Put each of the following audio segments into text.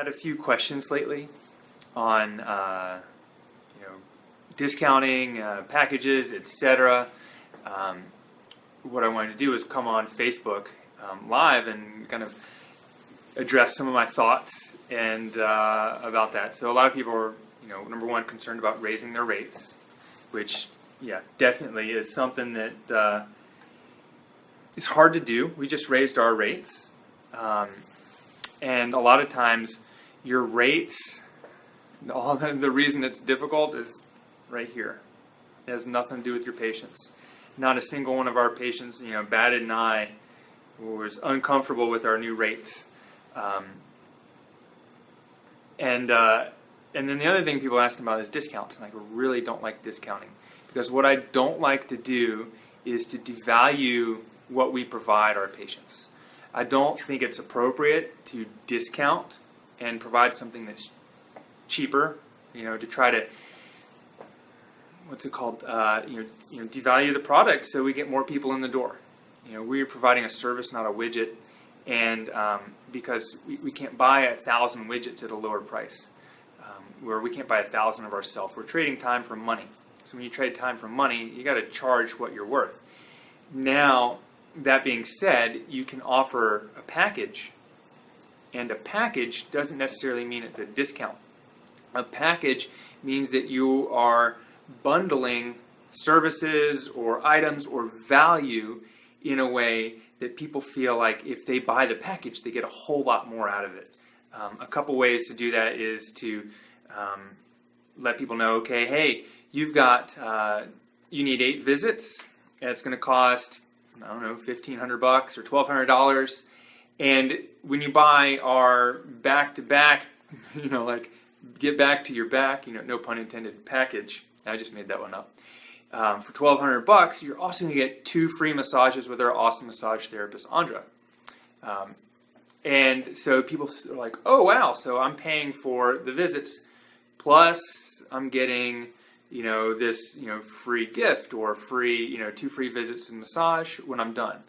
had a few questions lately on discounting packages, etc. What I wanted to do is come on Facebook live and kind of address some of my thoughts and about that. So a lot of people are, number one, concerned about raising their rates, which, definitely is something that is hard to do. We just raised our rates, and a lot of times your rates, the reason it's difficult is right here. It has nothing to do with your patients. Not a single one of our patients, batted an eye, was uncomfortable with our new rates. And then the other thing people ask about is discounts, and I really don't like discounting, because what I don't like to do is to devalue what we provide our patients. I don't think it's appropriate to discount and provide something that's cheaper, to try to, devalue the product so we get more people in the door. We're providing a service, not a widget, and because we can't buy 1,000 widgets at a lower price, where we can't buy 1,000 of ourselves. We're trading time for money. So when you trade time for money, you got to charge what you're worth. Now, that being said, you can offer a package, and a package doesn't necessarily mean it's a discount. A package means that you are bundling services or items or value in a way that people feel like if they buy the package, they get a whole lot more out of it. A couple ways to do that is to let people know, okay, hey, you've got, you need 8 visits, and it's going to cost, I don't know, $1,500 or $1,200. And when you buy our back-to-back, like get back to your back, no pun intended, package, I just made that one up. For $1,200, you're also going to get 2 free massages with our awesome massage therapist, Andra. And so people are like, oh, wow, so I'm paying for the visits, plus I'm getting, this, free gift or free, 2 free visits to massage when I'm done.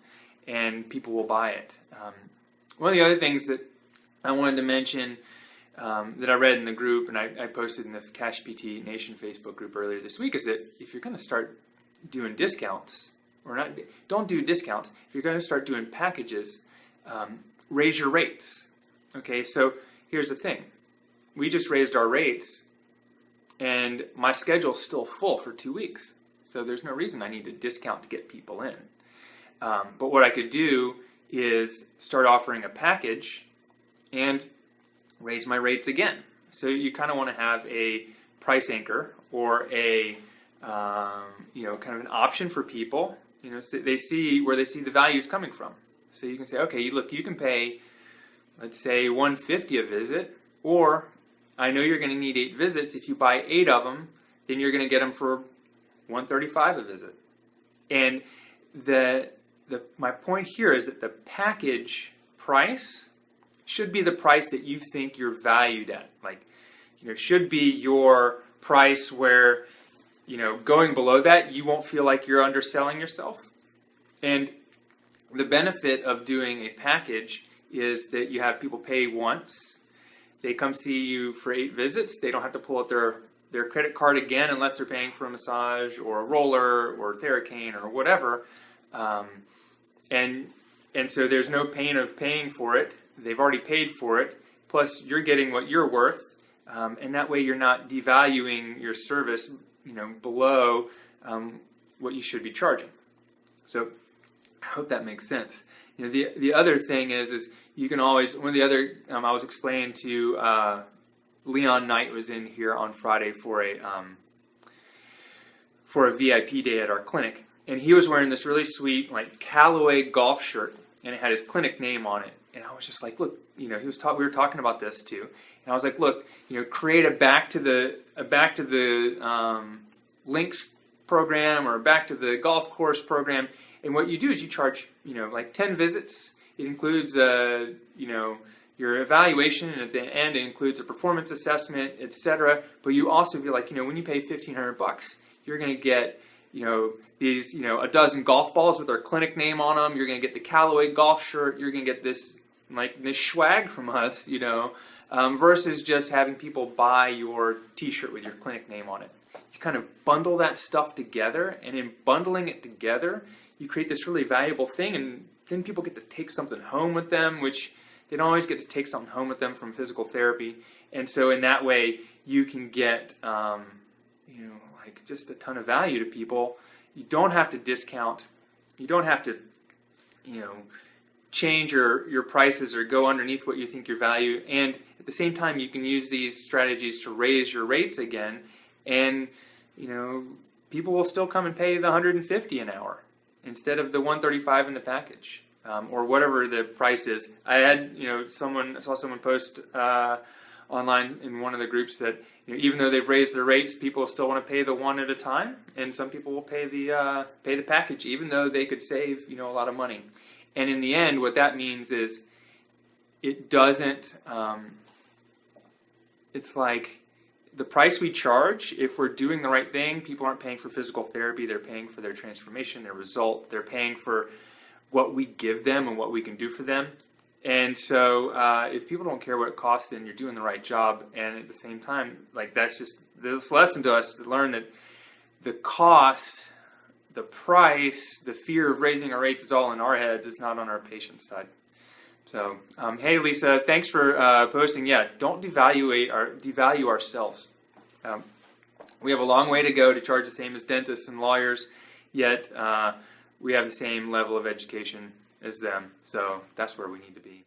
And people will buy it. One of the other things that I wanted to mention that I read in the group, and I posted in the Cash PT Nation Facebook group earlier this week, is that if you're going to start doing discounts, don't do discounts. If you're going to start doing packages, raise your rates. Okay, so here's the thing. We just raised our rates, and my schedule's still full for 2 weeks. So there's no reason I need to discount to get people in. But what I could do is start offering a package and raise my rates again. So you kind of want to have a price anchor or a, kind of an option for people, so they see where they see the values coming from. So you can say, okay, look, you can pay, let's say $150 a visit, or I know you're going to need 8 visits. If you buy 8 of them, then you're going to get them for $135 a visit. And my point here is that the package price should be the price that you think you're valued at. Like, should be your price where, going below that, you won't feel like you're underselling yourself. And the benefit of doing a package is that you have people pay once. They come see you for 8 visits. They don't have to pull out their credit card again unless they're paying for a massage or a roller or Theracane or whatever. And so there's no pain of paying for it. They've already paid for it. Plus, you're getting what you're worth. And that way you're not devaluing your service, below what you should be charging. So I hope that makes sense. The other thing is you can always, one of the other, I was explaining to Leon Knight was in here on Friday for a VIP day at our clinic. And he was wearing this really sweet, Callaway golf shirt, and it had his clinic name on it. And I was just like, look, we were talking about this too. And I was like, look, create a back to the links program or a back to the golf course program. And what you do is you charge, 10 visits. It includes, your evaluation, and at the end it includes a performance assessment, etc. But you also be like, when you pay $1,500, you're going to get, these, a dozen golf balls with our clinic name on them. You're going to get the Callaway golf shirt. You're going to get this, this swag from us, versus just having people buy your t-shirt with your clinic name on it. You kind of bundle that stuff together, and in bundling it together, you create this really valuable thing, and then people get to take something home with them, which they don't always get to take something home with them from physical therapy. And so in that way, you can get, like just a ton of value to people. You don't have to discount. You don't have to, change your prices or go underneath what you think your value. And at the same time, you can use these strategies to raise your rates again. And, people will still come and pay the $150 an hour instead of the $135 in the package, or whatever the price is. I had, I saw someone post online in one of the groups that even though they've raised their rates, people still want to pay the one at a time, and some people will pay the package, even though they could save a lot of money. And in the end, what that means is it doesn't. It's like the price we charge, if we're doing the right thing, people aren't paying for physical therapy, they're paying for their transformation, their result, they're paying for what we give them and what we can do for them. And so if people don't care what it costs, then you're doing the right job. And at the same time, that's just this lesson to us to learn that the cost, the price, the fear of raising our rates is all in our heads. It's not on our patient's side. So, hey, Lisa, thanks for posting. Yeah, don't devalue ourselves. We have a long way to go to charge the same as dentists and lawyers, yet we have the same level of education as them. So that's where we need to be.